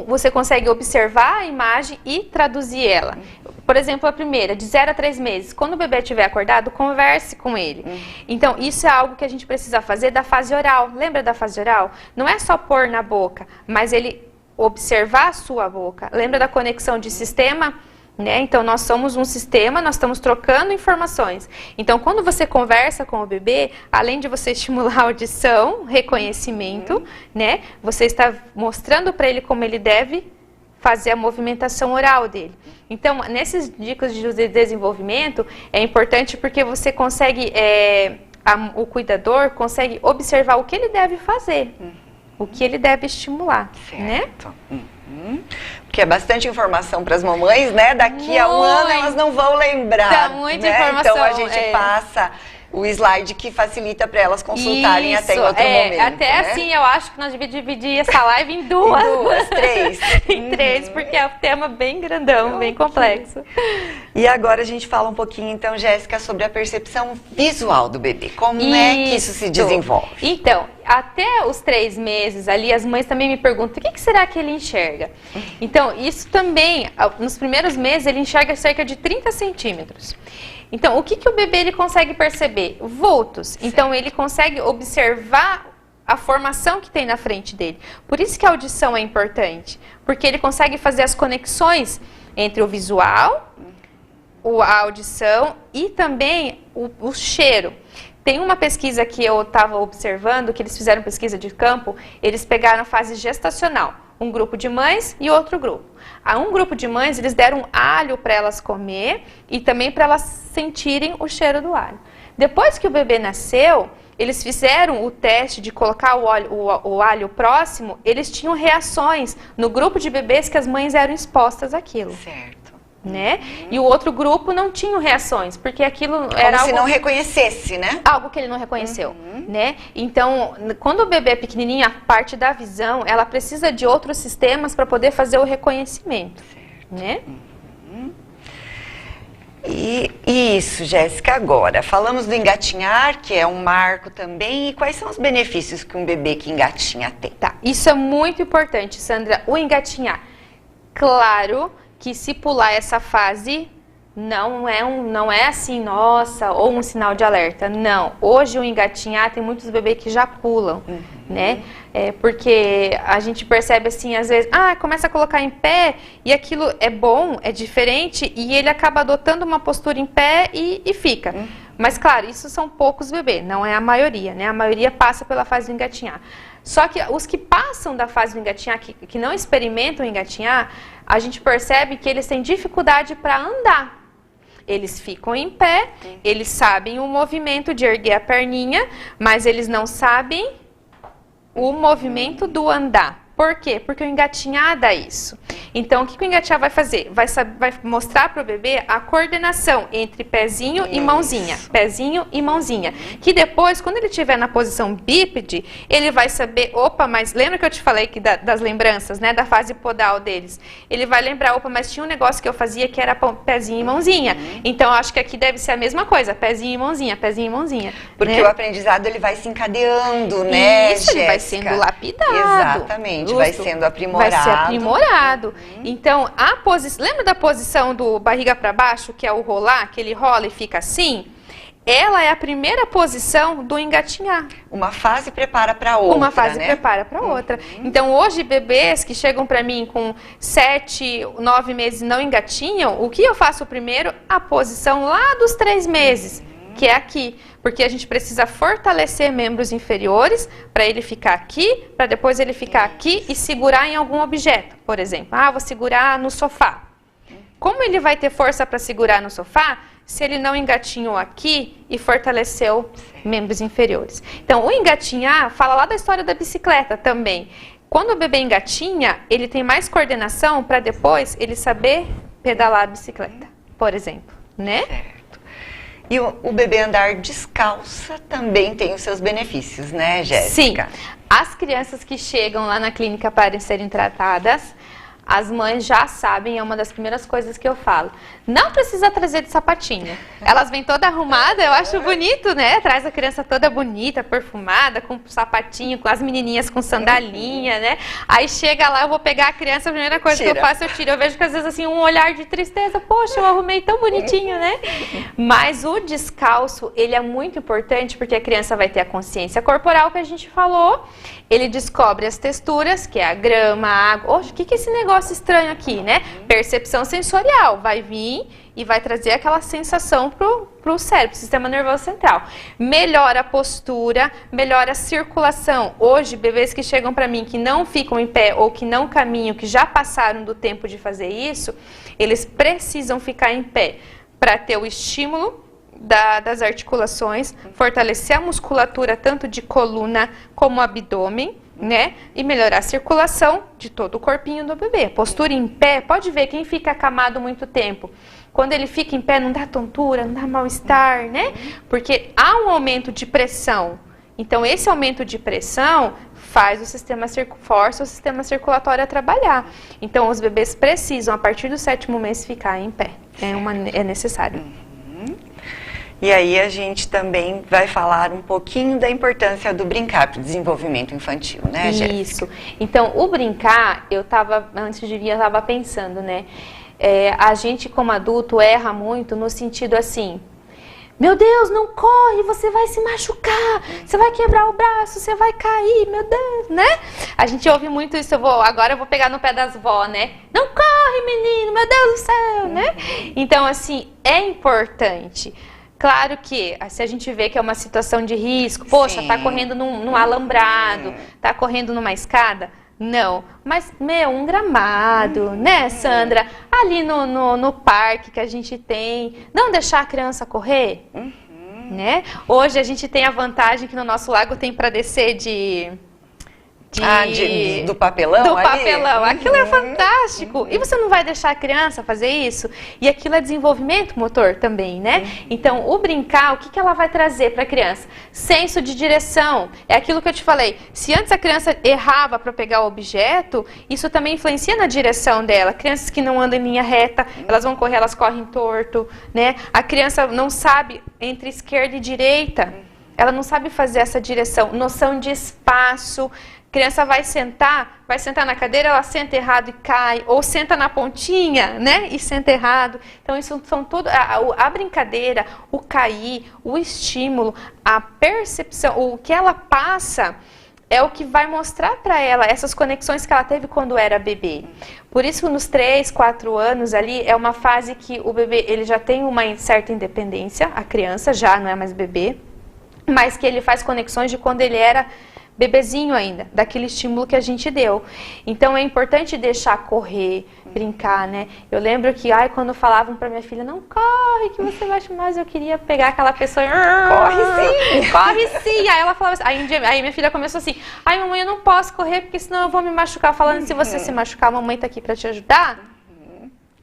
você consegue observar a imagem e traduzir ela. Por exemplo, a primeira, de 0 a 3 meses. Quando o bebê estiver acordado, converse com ele. Então, isso é algo que a gente precisa fazer da fase oral. Lembra da fase oral? Não é só pôr na boca, mas ele observar a sua boca. Lembra da conexão de sistema? Né? Então, nós somos um sistema, nós estamos trocando informações. Então, quando você conversa com o bebê, além de você estimular a audição, reconhecimento, né? Você está mostrando para ele como ele deve fazer a movimentação oral dele. Então, nesses dicas de desenvolvimento, é importante porque você consegue, o cuidador consegue observar o que ele deve fazer, o que ele deve estimular, certo. Né? Porque é bastante informação para as mamães, né? Daqui a um ano elas não vão lembrar. Tá, muita informação. Então a gente passa o slide que facilita para elas consultarem até em outro momento. Até né? Assim, eu acho que nós devemos dividir essa live em duas. Em duas, 3. Em 3, porque é um tema bem grandão, bem complexo. E agora a gente fala um pouquinho, então, Jéssica, sobre a percepção visual do bebê. Como é que isso se desenvolve? Então, até os 3 meses ali, as mães também me perguntam, o que será que ele enxerga? Então, isso também, nos primeiros meses, ele enxerga cerca de 30 centímetros. Então, o que o bebê ele consegue perceber? Vultos. Certo. Então, ele consegue observar a formação que tem na frente dele. Por isso que a audição é importante, porque ele consegue fazer as conexões entre o visual, a audição e também o cheiro. Tem uma pesquisa que eu estava observando, que eles fizeram pesquisa de campo, eles pegaram a fase gestacional, um grupo de mães e outro grupo. A um grupo de mães, eles deram alho para elas comer e também para elas sentirem o cheiro do alho. Depois que o bebê nasceu, eles fizeram o teste de colocar o alho próximo, eles tinham reações no grupo de bebês que as mães eram expostas àquilo. Certo. Né? E o outro grupo não tinha reações, porque aquilo era algo... se não reconhecesse, né? Algo que ele não reconheceu, né? Então, quando o bebê é pequenininho, a parte da visão, ela precisa de outros sistemas para poder fazer o reconhecimento, certo. Né? E isso, Jéssica, agora, falamos do engatinhar, que é um marco também, e quais são os benefícios que um bebê que engatinha tem? Tá, isso é muito importante, Sandra, o engatinhar. Claro que se pular essa fase, não é assim, nossa, ou um sinal de alerta. Não, hoje o engatinhar tem muitos bebês que já pulam, né? Porque a gente percebe assim, às vezes, começa a colocar em pé e aquilo é bom, é diferente e ele acaba adotando uma postura em pé e fica. Mas claro, isso são poucos bebês, não é a maioria, né? A maioria passa pela fase do engatinhar. Só que os que passam da fase do engatinhar, que não experimentam engatinhar, a gente percebe que eles têm dificuldade para andar. Eles ficam em pé, eles sabem o movimento de erguer a perninha, mas eles não sabem o movimento do andar. Por quê? Porque o engatinhar dá isso. Então, o que o engatinhar vai fazer? Vai mostrar para o bebê a coordenação entre pezinho e mãozinha. Pezinho e mãozinha. Que depois, quando ele estiver na posição bípede, ele vai saber, opa, mas lembra que eu te falei que das lembranças, né? Da fase podal deles. Ele vai lembrar, opa, mas tinha um negócio que eu fazia que era pezinho e mãozinha. Então, eu acho que aqui deve ser a mesma coisa, pezinho e mãozinha, pezinho e mãozinha. Porque né? o aprendizado, ele vai se encadeando, né, Isso, ele vai Jéssica? sendo lapidado. Exatamente. Vai sendo aprimorado. Vai ser aprimorado. Então, a posição, lembra da posição do barriga para baixo, que é o rolar, que ele rola e fica assim? Ela é a primeira posição do engatinhar. Uma fase prepara para outra, Uma fase né? prepara para outra. Então, hoje, bebês que chegam para mim com 7, 9 meses e não engatinham, o que eu faço primeiro? A posição lá dos 3 meses. Que é aqui, porque a gente precisa fortalecer membros inferiores para ele ficar aqui, para depois ele ficar aqui e segurar em algum objeto, por exemplo. Ah, vou segurar no sofá. Como ele vai ter força para segurar no sofá se ele não engatinhou aqui e fortaleceu membros inferiores? Então, o engatinhar fala lá da história da bicicleta também. Quando o bebê engatinha, ele tem mais coordenação para depois ele saber pedalar a bicicleta, por exemplo, né? E o bebê andar descalça também tem os seus benefícios, né, Jéssica? Sim. As crianças que chegam lá na clínica para serem tratadas, as mães já sabem, é uma das primeiras coisas que eu falo. Não precisa trazer de sapatinho. Elas vêm toda arrumada, eu acho bonito, né? Traz a criança toda bonita, perfumada, com sapatinho, com as menininhas com sandalinha, né? Aí chega lá, eu vou pegar a criança, a primeira coisa que eu faço, eu tiro. Eu vejo que às vezes assim, um olhar de tristeza. Poxa, eu arrumei tão bonitinho, né? Mas o descalço, ele é muito importante porque a criança vai ter a consciência corporal que a gente falou. Ele descobre as texturas, que é a grama, a água. Oxe, o que é esse negócio estranho aqui, né? Percepção sensorial. Vai vir e vai trazer aquela sensação pro cérebro, sistema nervoso central. Melhora a postura, melhora a circulação. Hoje, bebês que chegam para mim que não ficam em pé ou que não caminham, que já passaram do tempo de fazer isso, eles precisam ficar em pé para ter o estímulo das articulações, fortalecer a musculatura tanto de coluna como abdômen, né? E melhorar a circulação de todo o corpinho do bebê. Postura em pé, pode ver, quem fica acamado muito tempo, quando ele fica em pé não dá tontura, não dá mal-estar, né? Porque há um aumento de pressão. Então, esse aumento de pressão faz o sistema força o sistema circulatório a trabalhar. Então, os bebês precisam, a partir do 7º mês, ficar em pé. É necessário. E aí a gente também vai falar um pouquinho da importância do brincar para o desenvolvimento infantil, né, Jéssica? Isso. Então, o brincar, antes de vir, eu estava pensando, né? A gente, como adulto, erra muito no sentido assim, meu Deus, não corre, você vai se machucar, você vai quebrar o braço, você vai cair, meu Deus, né? A gente ouve muito isso, agora eu vou pegar no pé das vó, né? Não corre, menino, meu Deus do céu, né? Então, assim, é importante. Claro que, se a gente vê que é uma situação de risco, poxa, tá correndo num alambrado, tá correndo numa escada, não. Mas, um gramado, né, Sandra? Ali no parque que a gente tem, não deixar a criança correr, né? Hoje a gente tem a vantagem que no nosso lago tem para descer do papelão? Do papelão. Aquilo é fantástico. E você não vai deixar a criança fazer isso? E aquilo é desenvolvimento motor também, né? Então, o brincar, o que ela vai trazer para a criança? Senso de direção. É aquilo que eu te falei. Se antes a criança errava para pegar o objeto, isso também influencia na direção dela. Crianças que não andam em linha reta, elas vão correr, elas correm torto, né? A criança não sabe entre esquerda e direita. Ela não sabe fazer essa direção. Noção de espaço. A criança vai sentar na cadeira, ela senta errado e cai, ou senta na pontinha, né, e senta errado. Então, isso são tudo, a brincadeira, o cair, o estímulo, a percepção, o que ela passa é o que vai mostrar para ela essas conexões que ela teve quando era bebê. Por isso, nos 3, 4 anos ali, é uma fase que o bebê ele já tem uma certa independência, a criança já não é mais bebê, mas que ele faz conexões de quando ele era bebezinho ainda, daquele estímulo que a gente deu. Então é importante deixar correr, brincar, né? Eu lembro que, quando falavam pra minha filha, não corre que você vai chamar, mas eu queria pegar aquela pessoa e... Corre sim! Corre sim! Aí ela falava assim, aí minha filha começou assim, mamãe, eu não posso correr porque senão eu vou me machucar. Falando, se você se machucar, a mamãe tá aqui pra te ajudar,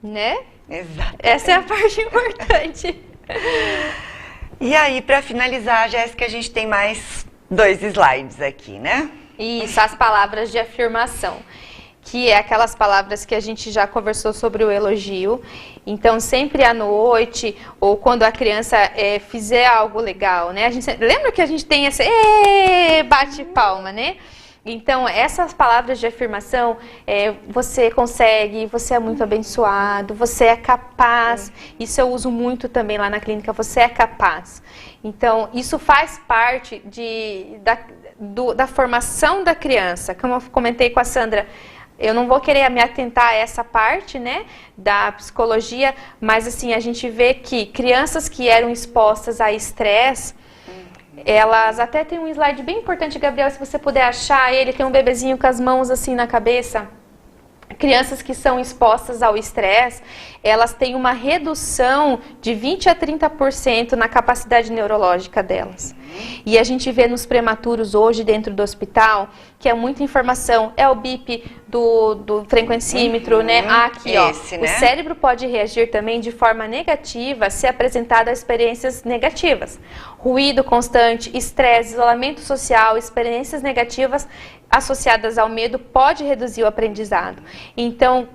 né? Exato. Essa é a parte importante. E aí, pra finalizar, Jéssica, a gente tem mais 2 slides aqui, né? Isso, as palavras de afirmação, que é aquelas palavras que a gente já conversou sobre o elogio. Então, sempre à noite, ou quando a criança fizer algo legal, né? Lembra que a gente tem esse bate palma, né? Então, essas palavras de afirmação, você consegue, você é muito abençoado, você é capaz. Isso eu uso muito também lá na clínica, você é capaz. Então, isso faz parte da formação da criança. Como eu comentei com a Sandra, eu não vou querer me atentar a essa parte, né, da psicologia, mas assim, a gente vê que crianças que eram expostas a estresse, elas até tem um slide bem importante, Gabriel, se você puder achar ele, tem um bebezinho com as mãos assim na cabeça. Crianças que são expostas ao estresse, elas têm uma redução de 20 a 30% na capacidade neurológica delas. E a gente vê nos prematuros hoje dentro do hospital, que é muita informação, é o bip do frequencímetro, né? Aqui, esse, o cérebro pode reagir também de forma negativa se apresentado a experiências negativas. Ruído constante, estresse, isolamento social, experiências negativas associadas ao medo pode reduzir o aprendizado. Então,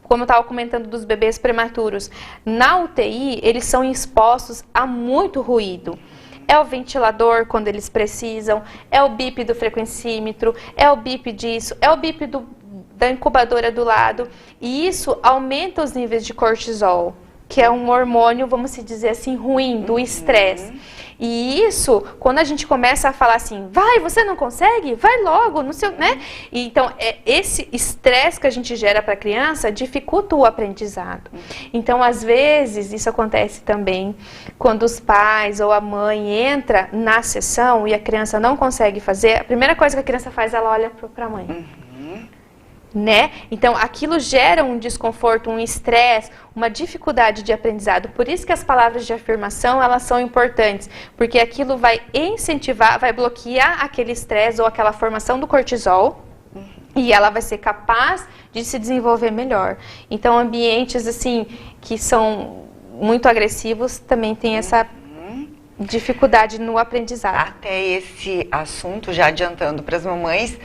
como eu estava comentando dos bebês prematuros, na UTI eles são expostos a muito ruído. É o ventilador quando eles precisam, é o bip do frequencímetro, é o bip disso, é o bip da incubadora do lado. E isso aumenta os níveis de cortisol, que é um hormônio, vamos dizer assim, ruim, do estresse. E isso, quando a gente começa a falar assim, vai, você não consegue? Vai logo, não sei, né? E, então, esse estresse que a gente gera para a criança dificulta o aprendizado. Então, às vezes, isso acontece também quando os pais ou a mãe entra na sessão e a criança não consegue fazer, a primeira coisa que a criança faz, ela olha para a mãe. Né? Então, aquilo gera um desconforto, um estresse, uma dificuldade de aprendizado. Por isso que as palavras de afirmação, elas são importantes, porque aquilo vai incentivar, vai bloquear aquele estresse ou aquela formação do cortisol, e ela vai ser capaz de se desenvolver melhor. Então, ambientes assim que são muito agressivos também tem essa dificuldade no aprendizado. Até esse assunto, já adiantando para as mamães,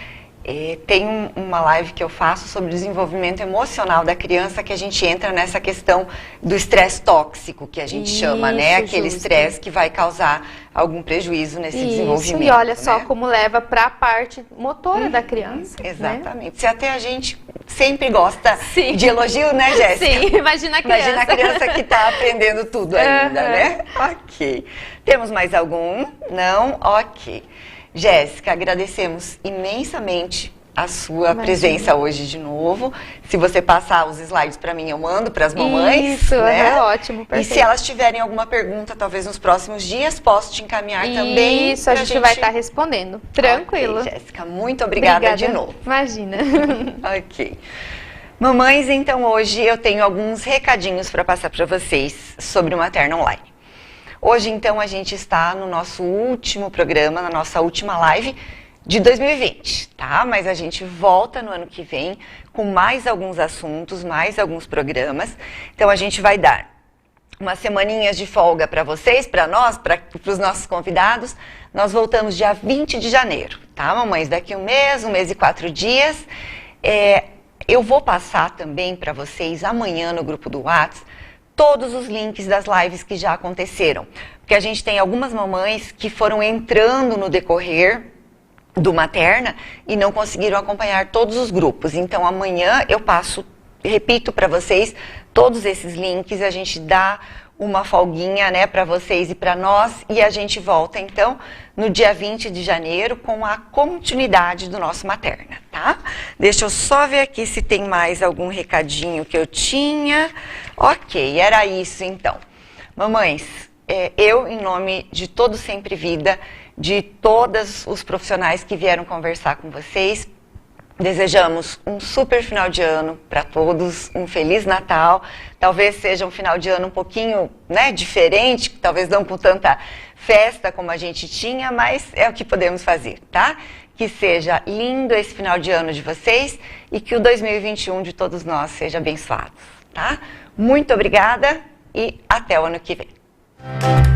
tem uma live que eu faço sobre desenvolvimento emocional da criança, que a gente entra nessa questão do estresse tóxico, que a gente chama, né? Aquele estresse que vai causar algum prejuízo nesse desenvolvimento. E olha só como leva para a parte motora da criança. Exatamente. Né? Se até a gente sempre gosta Sim. de elogio, né, Jéssica? Sim, imagina a criança. Imagina a criança que está aprendendo tudo ainda, né? Ok. Temos mais algum? Não? Ok. Jéssica, agradecemos imensamente a sua presença hoje de novo. Se você passar os slides para mim, eu mando para as mamães. Isso, né? É ótimo, perfeito. E se elas tiverem alguma pergunta, talvez nos próximos dias, posso te encaminhar também. Isso, a gente vai estar respondendo. Tranquilo. Ok, Jéssica, muito obrigada de novo. Imagina. Ok. Mamães, então hoje eu tenho alguns recadinhos para passar para vocês sobre o Materna Online. Hoje, então, a gente está no nosso último programa, na nossa última live de 2020, tá? Mas a gente volta no ano que vem com mais alguns assuntos, mais alguns programas. Então, a gente vai dar umas semaninhas de folga para vocês, para nós, para os nossos convidados. Nós voltamos dia 20 de janeiro, tá, mamães? Daqui um mês e 4 dias. Eu vou passar também para vocês amanhã no grupo do WhatsApp todos os links das lives que já aconteceram. Porque a gente tem algumas mamães que foram entrando no decorrer do Materna e não conseguiram acompanhar todos os grupos. Então, amanhã eu repito para vocês todos esses links, a gente dá uma folguinha, né, para vocês e para nós, e a gente volta, então, no dia 20 de janeiro com a continuidade do nosso Materna, tá? Deixa eu só ver aqui se tem mais algum recadinho que eu tinha. Ok, era isso, então. Mamães, eu, em nome de Todo Sempre Vida, de todos os profissionais que vieram conversar com vocês. Desejamos um super final de ano para todos, um Feliz Natal. Talvez seja um final de ano um pouquinho, né, diferente, talvez não com tanta festa como a gente tinha, mas é o que podemos fazer, tá? Que seja lindo esse final de ano de vocês e que o 2021 de todos nós seja abençoado, tá? Muito obrigada e até o ano que vem.